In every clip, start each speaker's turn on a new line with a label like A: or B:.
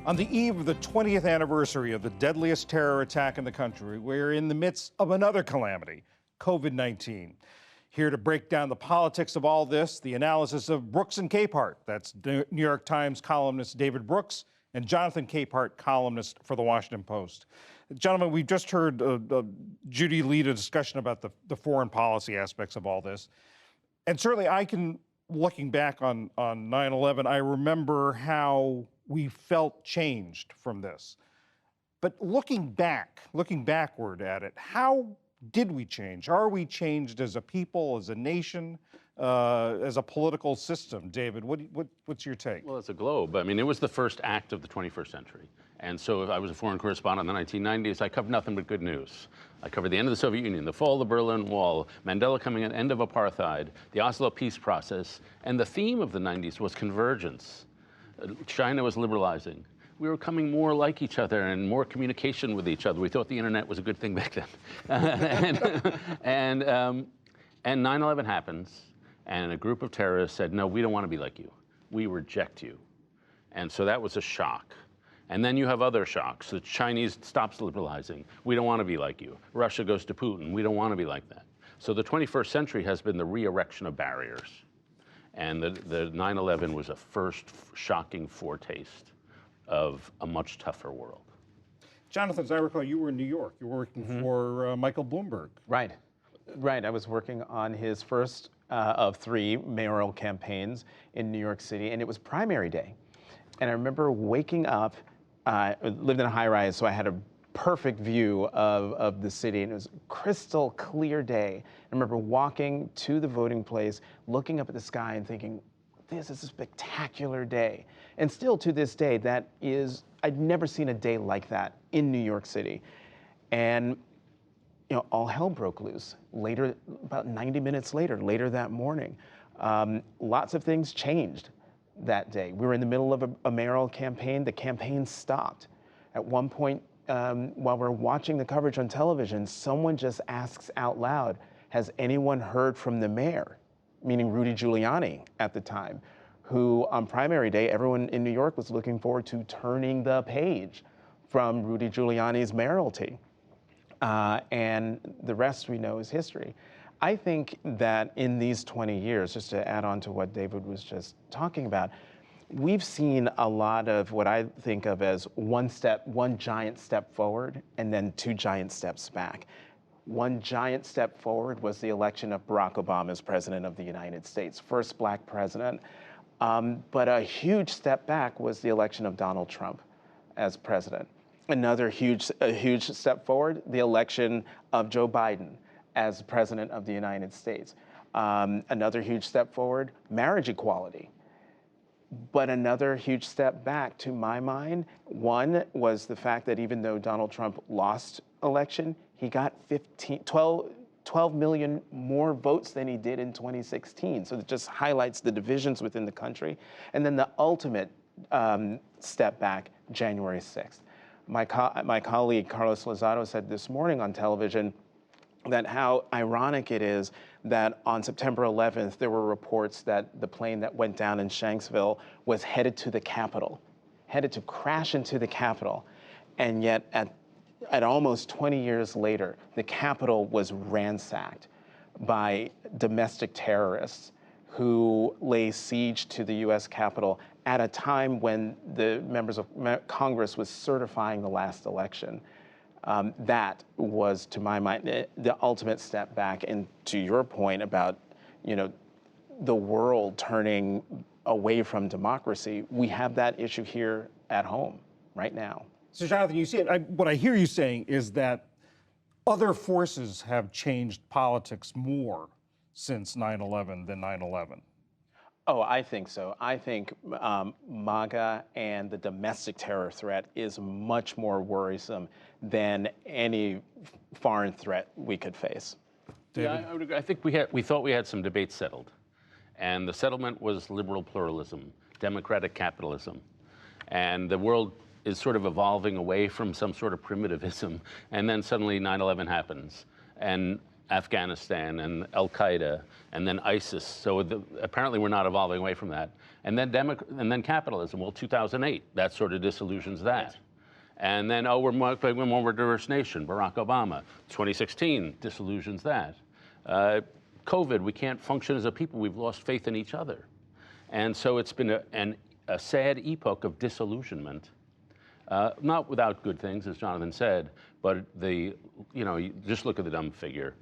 A: On the eve of the 20th anniversary of the deadliest terror attack in the country, we're in the midst of another calamity, COVID-19. Here to break down the politics of all this, the analysis of Brooks and Capehart. That's New York Times columnist David Brooks and Jonathan Capehart, columnist for The Washington Post. Gentlemen, we've just heard Judy lead a discussion about the foreign policy aspects of all this. And certainly I can, looking back on 9/11, I remember how we felt changed from this. But looking backward at it, how did we change? Are we changed as a people, as a nation, as a political system? David, what's your take?
B: Well, as a globe, I mean, it was the first act of the 21st century. And so if I was a foreign correspondent in the 1990s, I covered nothing but good news. I covered the end of the Soviet Union, the fall of the Berlin Wall, Mandela coming in, end of apartheid, the Oslo peace process, and the theme of the 90s was convergence. China was liberalizing. We were coming more like each other and more communication with each other. We thought the internet was a good thing back then. and 9/11 happens, and a group of terrorists said, no, we don't want to be like you. We reject you. And so that was a shock. And then you have other shocks. The Chinese stops liberalizing. We don't want to be like you. Russia goes to Putin. We don't want to be like that. So the 21st century has been the re-erection of barriers. And the 9/11 was a first shocking foretaste of a much tougher world.
A: Jonathan, as I recall, you were in New York. You were working for Michael Bloomberg.
C: Right. I was working on his first of 3 mayoral campaigns in New York City, and it was primary day. And I remember waking up, I lived in a high-rise, so I had a perfect view of the city, and it was a crystal clear day. I remember walking to the voting place, looking up at the sky and thinking, this is a spectacular day. And still to this day, I'd never seen a day like that in New York City. And all hell broke loose later, about 90 minutes later that morning. Lots of things changed that day. We were in the middle of a mayoral campaign. The campaign stopped. At one point, while we're watching the coverage on television, someone just asks out loud, has anyone heard from the mayor? Meaning Rudy Giuliani at the time, who on primary day, everyone in New York was looking forward to turning the page from Rudy Giuliani's mayoralty. And the rest we know is history. I think that in these 20 years, just to add on to what David was just talking about, we've seen a lot of what I think of as one giant step forward, and then 2 giant steps back. One giant step forward was the election of Barack Obama as president of the United States, first black president. But a huge step back was the election of Donald Trump as president. Another huge step forward, the election of Joe Biden as president of the United States. Another huge step forward, marriage equality. But another huge step back, to my mind, one was the fact that even though Donald Trump lost election, he got 12 million more votes than he did in 2016. So it just highlights the divisions within the country. And then the ultimate step back, January 6th. My colleague Carlos Lozado said this morning on television that how ironic it is that on September 11th, there were reports that the plane that went down in Shanksville was headed to the Capitol, headed to crash into the Capitol. And yet at almost 20 years later, the Capitol was ransacked by domestic terrorists who lay siege to the US Capitol at a time when the members of Congress was certifying the last election. That was, to my mind, the ultimate step back. And to your point about, the world turning away from democracy, we have that issue here at home right now.
A: So Jonathan, you see it, what I hear you saying is that other forces have changed politics more since 9/11 than 9/11.
C: Oh, I think so. I think MAGA and the domestic terror threat is much more worrisome than any foreign threat we could face.
B: David? Yeah, I would agree. I think we thought we had some debates settled. And the settlement was liberal pluralism, democratic capitalism. And the world is sort of evolving away from some sort of primitivism. And then suddenly 9/11 happens. And Afghanistan and Al Qaeda and then ISIS. So apparently we're not evolving away from that. And then capitalism. Well, 2008, that sort of disillusions that. And then, we're more diverse nation, Barack Obama. 2016 disillusions that. COVID, we can't function as a people. We've lost faith in each other. And so it's been a sad epoch of disillusionment. Not without good things, as Jonathan said, but you just look at the dumb figure.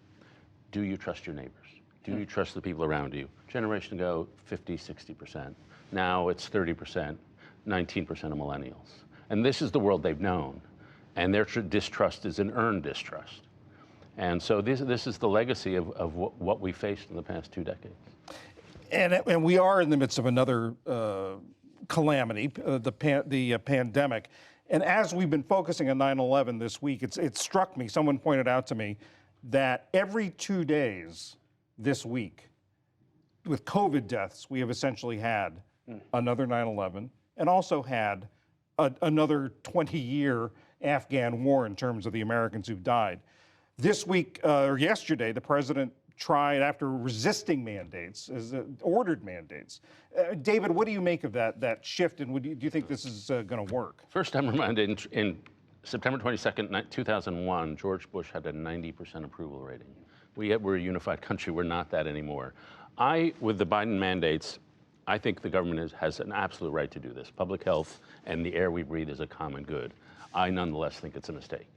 B: Do you trust your neighbors? Do you trust the people around you? Generation ago, 50, 60%. Now it's 30%, 19% of millennials. And this is the world they've known. And their distrust is an earned distrust. And so this is the legacy of what we faced in the past 2 decades.
A: And we are in the midst of another calamity, the pandemic. And as we've been focusing on 9/11 this week, it struck me, someone pointed out to me, that every 2 days this week, with COVID deaths, we have essentially had another 9/11 and also had another 20-year Afghan war in terms of the Americans who've died. This week, or yesterday, the president tried, after resisting mandates, ordered mandates. David, what do you make of that shift, and do you think this is going to work?
B: First, I'm reminded in September 22nd, 2001, George Bush had a 90% approval rating. We're a unified country. We're not that anymore. With the Biden mandates, I think the government has an absolute right to do this. Public health and the air we breathe is a common good. I nonetheless think it's a mistake.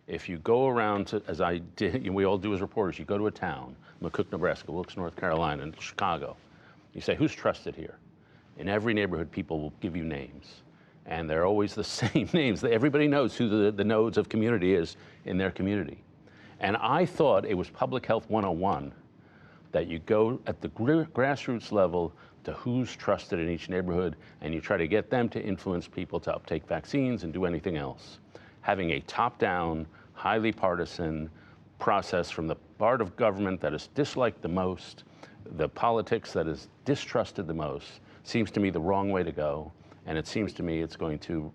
B: If you go around, as I did, we all do as reporters, you go to a town, McCook, Nebraska, Wilkes, North Carolina, and Chicago, you say, who's trusted here? In every neighborhood, people will give you names. And they're always the same names. Everybody knows who the nodes of community is in their community. And I thought it was Public Health 101 that you go at the grassroots level to who's trusted in each neighborhood, and you try to get them to influence people to uptake vaccines and do anything else. Having a top-down, highly partisan process from the part of government that is disliked the most, the politics that is distrusted the most, seems to me the wrong way to go. And it seems to me it's going to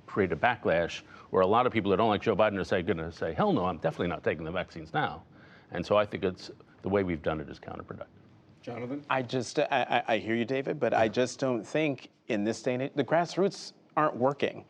B: create a backlash where a lot of people that don't like Joe Biden are going to say, hell no, I'm definitely not taking the vaccines now. And so I think the way we've done it is counterproductive.
A: Jonathan?
C: I hear you, David, but I just don't think in this day and age, the grassroots aren't working.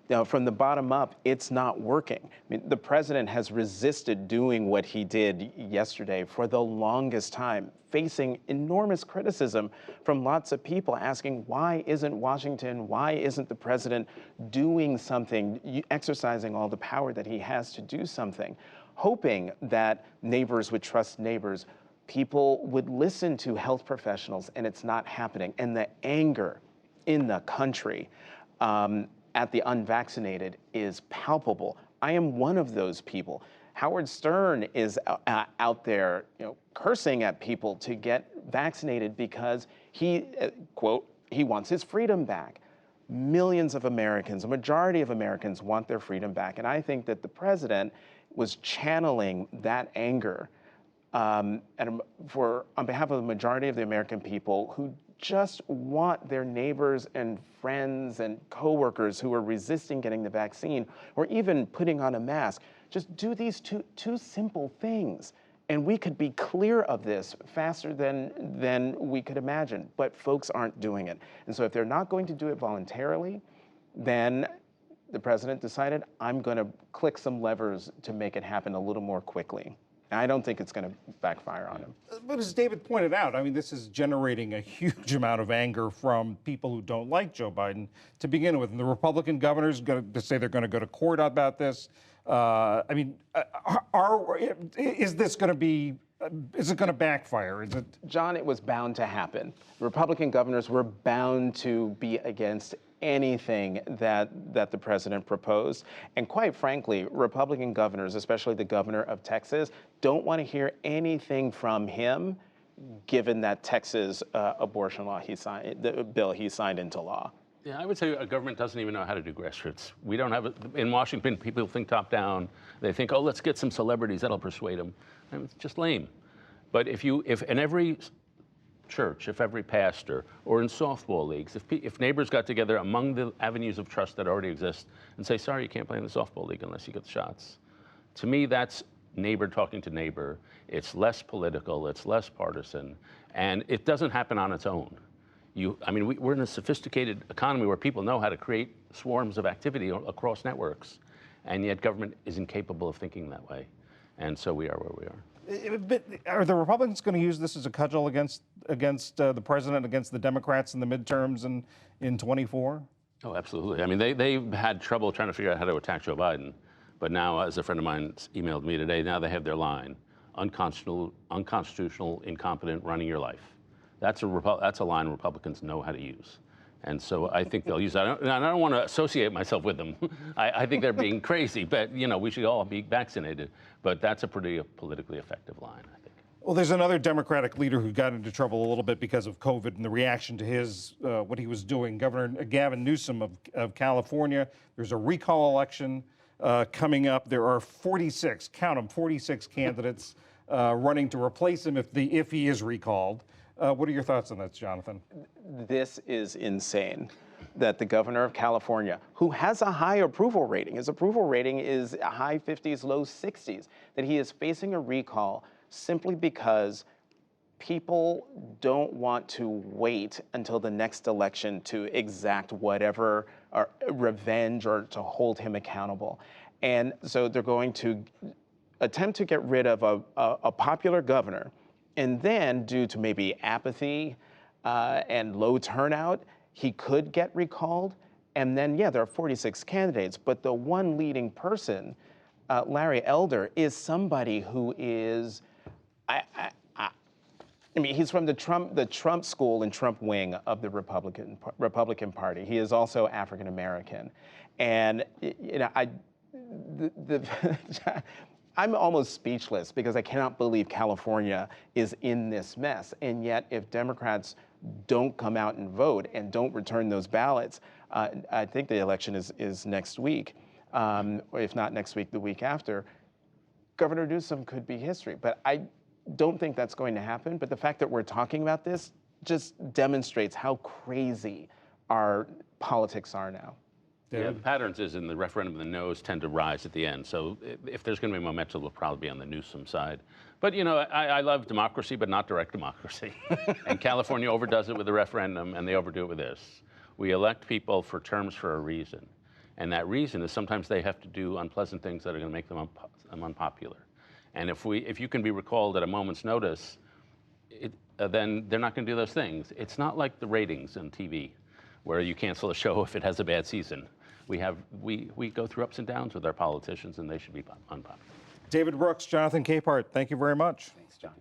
C: Now, from the bottom up, it's not working. I mean, the president has resisted doing what he did yesterday for the longest time, facing enormous criticism from lots of people asking, why isn't Washington, why isn't the president doing something, exercising all the power that he has to do something, hoping that neighbors would trust neighbors, people would listen to health professionals, and it's not happening. And the anger in the country, at the unvaccinated is palpable. I am one of those people. Howard Stern is out there, cursing at people to get vaccinated because he, quote, he wants his freedom back. Millions of Americans, a majority of Americans want their freedom back. And I think that the president was channeling that anger on behalf of the majority of the American people who just want their neighbors and friends and coworkers who are resisting getting the vaccine or even putting on a mask. Just do these two simple things, and we could be clear of this faster than we could imagine. But folks aren't doing it. And so if they're not going to do it voluntarily, then the president decided, I'm going to click some levers to make it happen a little more quickly. I don't think it's going to backfire on him.
A: But as David pointed out, I mean, this is generating a huge amount of anger from people who don't like Joe Biden to begin with. And the Republican governor's going to say they're going to go to court about this. I mean, is this going to be, is it going to backfire? Is it?
C: John, it was bound to happen. Republican governors were bound to be against anything that the president proposed. And quite frankly, Republican governors, especially the governor of Texas, don't want to hear anything from him, given that Texas abortion law the bill he signed into law.
B: Yeah, I would say a government doesn't even know how to do grassroots. We don't have it. In Washington, people think top down. They think, oh, let's get some celebrities, that'll persuade them. And it's just lame. But if in every church, if every pastor, or in softball leagues, if neighbors got together among the avenues of trust that already exist and say, sorry, you can't play in the softball league unless you get the shots. To me, that's neighbor talking to neighbor. It's less political, it's less partisan, and it doesn't happen on its own. We're in a sophisticated economy where people know how to create swarms of activity across networks, and yet government is incapable of thinking that way. And so we are where we are.
A: But are the Republicans going to use this as a cudgel against the president, against the Democrats in the midterms in 24?
B: Oh, absolutely. I mean, they've had trouble trying to figure out how to attack Joe Biden. But now, as a friend of mine emailed me today, now they have their line: unconstitutional, incompetent, running your life. That's a line Republicans know how to use. And so I think they'll use that. And I don't want to associate myself with them. I think they're being crazy, but we should all be vaccinated. But that's a pretty politically effective line, I think.
A: Well, there's another Democratic leader who got into trouble a little bit because of COVID and the reaction to his what he was doing. Governor Gavin Newsom of California. There's a recall election coming up. There are 46, count them, 46 candidates running to replace him if he is recalled. What are your thoughts on that, Jonathan?
C: This is insane that the governor of California, who has a high approval rating, his approval rating is high 50s, low 60s, that he is facing a recall simply because people don't want to wait until the next election to exact whatever revenge or to hold him accountable. And so they're going to attempt to get rid of a popular governor, and then due to maybe apathy and low turnout, he could get recalled. And then, yeah, there are 46 candidates, but the one leading person, Larry Elder, is somebody who is, he's from the Trump school and Trump wing of the Republican Party. He is also African American, and I'm almost speechless because I cannot believe California is in this mess. And yet, if Democrats don't come out and vote and don't return those ballots, I think the election is next week, or if not next week, the week after, Governor Newsom could be history. But I don't think that's going to happen. But the fact that we're talking about this just demonstrates how crazy our politics are now.
B: Yeah, the patterns is in the referendum, the no's tend to rise at the end. So if there's going to be momentum, it'll probably be on the Newsom side. But, I love democracy, but not direct democracy. And California overdoes it with the referendum, and they overdo it with this. We elect people for terms for a reason. And that reason is sometimes they have to do unpleasant things that are going to make them unpopular. And if you can be recalled at a moment's notice, then they're not going to do those things. It's not like the ratings on TV, where you cancel a show if it has a bad season. We go through ups and downs with our politicians, and they should be unpopular.
A: David Brooks, Jonathan Capehart, thank you very much.
C: Thanks, John.